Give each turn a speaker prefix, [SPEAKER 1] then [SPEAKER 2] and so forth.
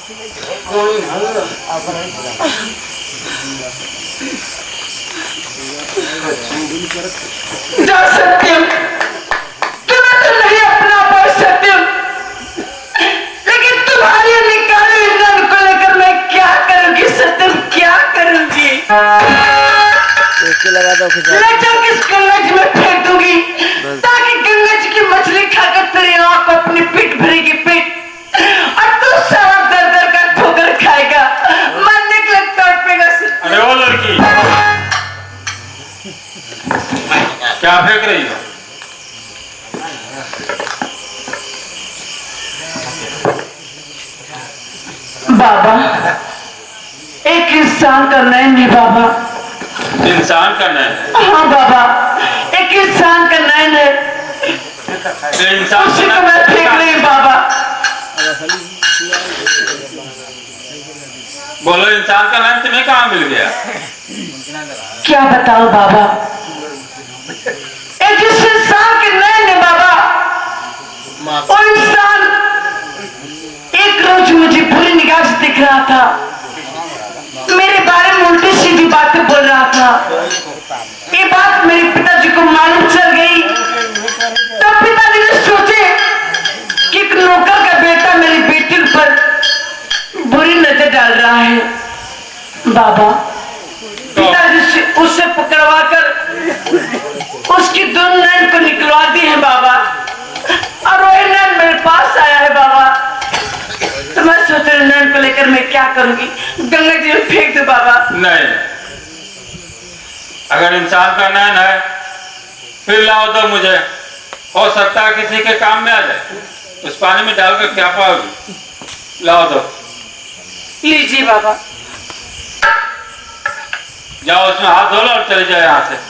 [SPEAKER 1] सत्यम, तुम्हें तो नहीं अपना पर सत्यम, लेकिन तुम्हारी निकाली नन को लेकर मैं क्या करूंगी सत्यम, क्या करूंगी?
[SPEAKER 2] लगा दो
[SPEAKER 1] ले जाकर इस गंगा जी में फेंक दूंगी ताकि गंगा जी की मछली खाकर तेरी आंख को अपनी पीठ भरेगी पीठ, और तू सारा दर दर का ठोकर खाएगा, मरने के लिए तड़पेगा।
[SPEAKER 3] अरे वो लड़की क्या फेंक रही हो?
[SPEAKER 1] बाबा, एक इंसान का नयन है बाबा।
[SPEAKER 3] इंसान का नयन?
[SPEAKER 1] हाँ बाबा, एक इंसान का नयन है,
[SPEAKER 3] इंसान
[SPEAKER 1] उसी को मैं फेंक रही हूँ बाबा।
[SPEAKER 3] बोलो, इंसान का नयन तुम्हें कहाँ मिल गया?
[SPEAKER 1] क्या बताओ बाबा, एक जिस इंसान के नयन है बाबा, वो इंसान एक रोज मुझे बुरी निगाह से दिख रहा था, मेरे बारे में उल्टी सीधी बातें बोल रहा था। ये बात मेरे पिताजी को मालूम चल गई, तब पिताजी ने सोचे कि एक नौकर का बेटा मेरी बेटी पर बुरी नजर डाल रहा है। बाबा, पिताजी से उसे पकड़वाकर उसकी दोनों नैन को निकलवा दी है बाबा, और वही नैन मेरे पास आया है बाबा। तो मैं सोच रही नैन को लेकर मैं क्या करूंगी, गंगा जी में फेंक दो बाबा।
[SPEAKER 3] नहीं, अगर इंसान का नयन है फिर लाओ दो मुझे, हो सकता है किसी के काम में आ जाए। उस पानी में डालकर क्या पाओगी? लाओ दो।
[SPEAKER 1] लीजिए बाबा।
[SPEAKER 3] जाओ उसमें हाथ धो लो और चले जाओ यहाँ से।